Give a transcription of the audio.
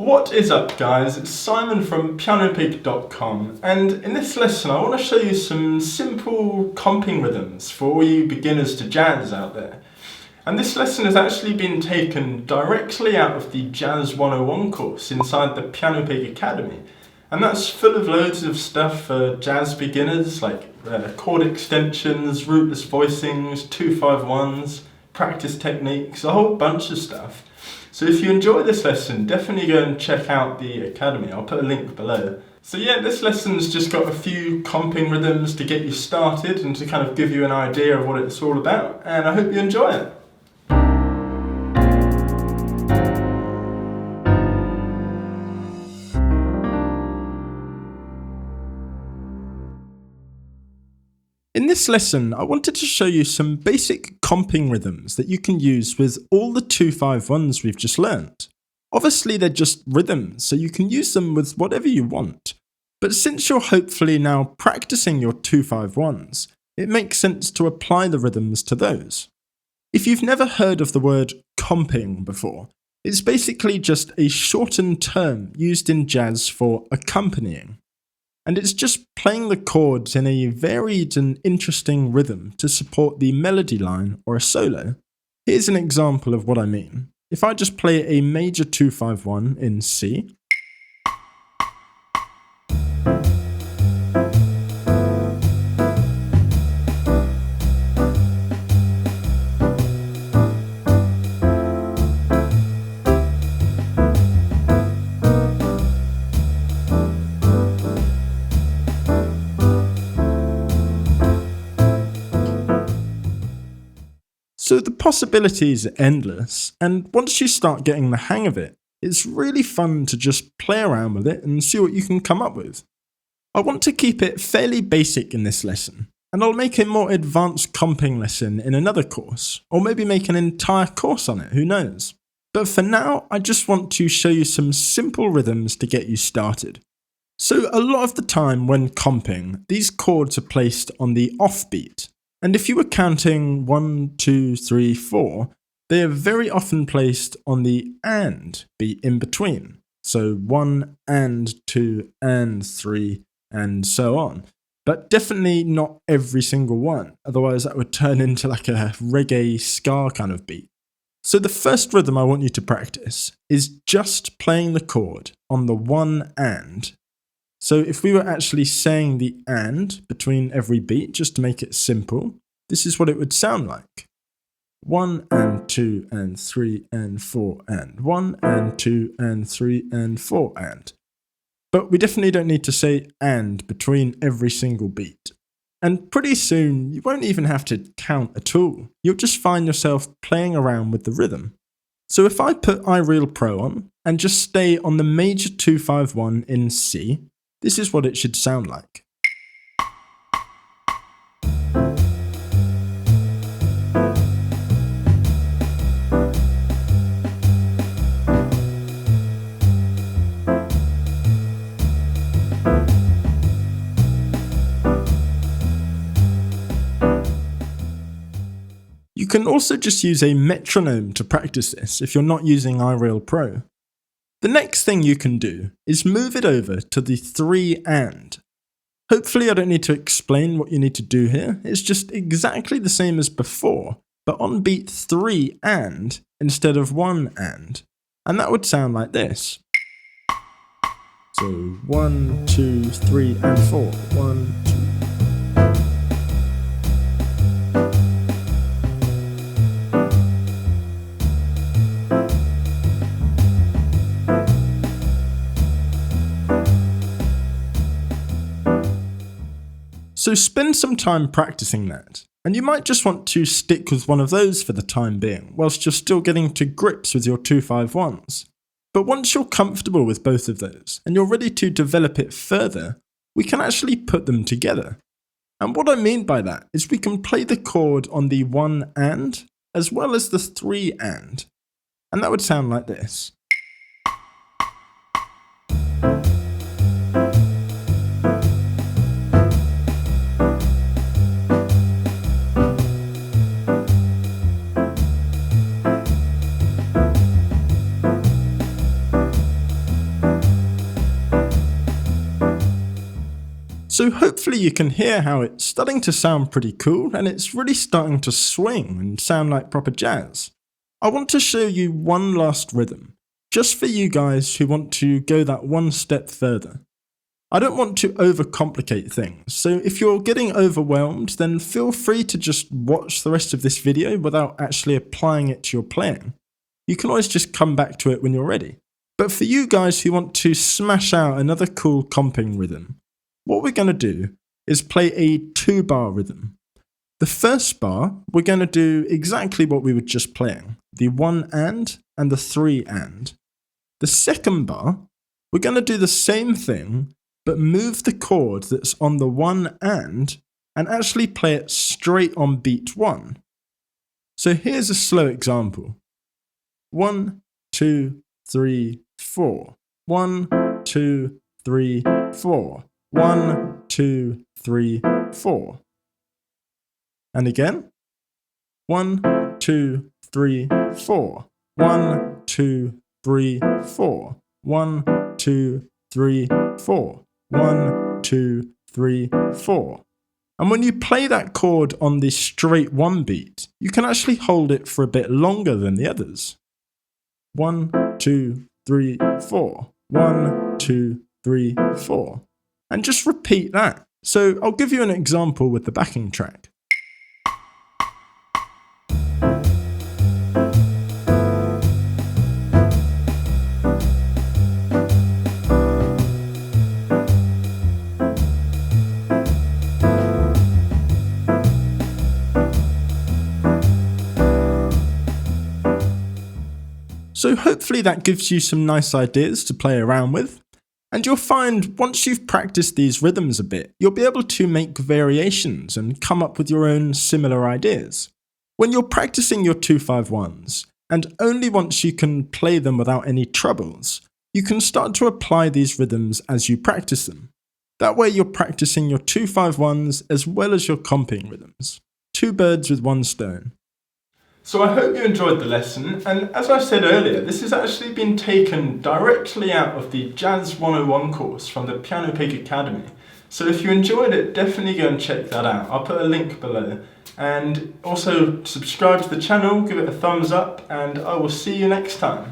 What is up, guys? It's Simon from PianoPig.com, and in this lesson I want to show you some simple comping rhythms for all you beginners to jazz out there. And this lesson has actually been taken directly out of the Jazz 101 course inside the PianoPig Academy. And that's full of loads of stuff for jazz beginners, like chord extensions, rootless voicings, 2-5-1s, practice techniques, a whole bunch of stuff. So if you enjoy this lesson, definitely go and check out the Academy. I'll put a link below. So yeah, this lesson's just got a few comping rhythms to get you started and to kind of give you an idea of what it's all about, and I hope you enjoy it. In this lesson, I wanted to show you some basic comping rhythms that you can use with all the 2-5-1s we've just learned. Obviously they're just rhythms, so you can use them with whatever you want. But since you're hopefully now practicing your 2-5-1s, it makes sense to apply the rhythms to those. If you've never heard of the word comping before, it's basically just a shortened term used in jazz for accompanying. And it's just playing the chords in a varied and interesting rhythm to support the melody line or a solo. Here's an example of what I mean. If I just play a major 2-5-1 in C, so the possibilities are endless, and once you start getting the hang of it, it's really fun to just play around with it and see what you can come up with. I want to keep it fairly basic in this lesson, and I'll make a more advanced comping lesson in another course, or maybe make an entire course on it, who knows. But for now, I just want to show you some simple rhythms to get you started. So a lot of the time when comping, these chords are placed on the offbeat. And if you were counting 1, 2, 3, 4, they are very often placed on the and beat in between. So 1 and 2 and 3 and so on. But definitely not every single one, otherwise that would turn into like a reggae ska kind of beat. So the first rhythm I want you to practice is just playing the chord on the 1 and. So if we were actually saying the and between every beat, just to make it simple, this is what it would sound like. 1 and 2 and 3 and 4 and 1 and 2 and 3 and 4 and. But we definitely don't need to say and between every single beat. And pretty soon, you won't even have to count at all. You'll just find yourself playing around with the rhythm. So if I put iRealPro on and just stay on the major 2-5-1 in C, this is what it should sound like. You can also just use a metronome to practice this if you're not using iRealPro. The next thing you can do is move it over to the 3 and. Hopefully I don't need to explain what you need to do here, it's just exactly the same as before, but on beat 3 and instead of 1 and. And that would sound like this. So 1, 2, 3 and 4. 1, 2. So spend some time practicing that, and you might just want to stick with one of those for the time being, whilst you're still getting to grips with your 2-5-1s. But once you're comfortable with both of those, and you're ready to develop it further, we can actually put them together. And what I mean by that is we can play the chord on the 1 and, as well as the 3 and that would sound like this. So hopefully you can hear how it's starting to sound pretty cool and it's really starting to swing and sound like proper jazz. I want to show you one last rhythm, just for you guys who want to go that one step further. I don't want to overcomplicate things, so if you're getting overwhelmed, then feel free to just watch the rest of this video without actually applying it to your playing. You can always just come back to it when you're ready. But for you guys who want to smash out another cool comping rhythm, what we're going to do is play a 2-bar rhythm. The first bar, we're going to do exactly what we were just playing, the 1 and the 3 and. The second bar, we're going to do the same thing, but move the chord that's on the 1 and actually play it straight on beat 1. So here's a slow example. 1, 2, 3, 4. 1, 2, 3, 4. 1, 2, 3, 4. And again. 1, 2, 3, 4. 1, 2, 3, 4. 1, 2, 3, 4. 1, 2, 3, 4. And when you play that chord on the straight 1 beat, you can actually hold it for a bit longer than the others. 1, 2, 3, 4. 1, 2, 3, 4. And just repeat that. So I'll give you an example with the backing track. So hopefully that gives you some nice ideas to play around with. And you'll find once you've practiced these rhythms a bit, you'll be able to make variations and come up with your own similar ideas. When you're practicing your 2-5-1s, and only once you can play them without any troubles, you can start to apply these rhythms as you practice them. That way you're practicing your 2-5-1s as well as your comping rhythms. 2 birds with 1 stone. So I hope you enjoyed the lesson, and as I said earlier, this has actually been taken directly out of the Jazz 101 course from the PianoPig Academy. So if you enjoyed it, definitely go and check that out. I'll put a link below. And also subscribe to the channel, give it a thumbs up, and I will see you next time.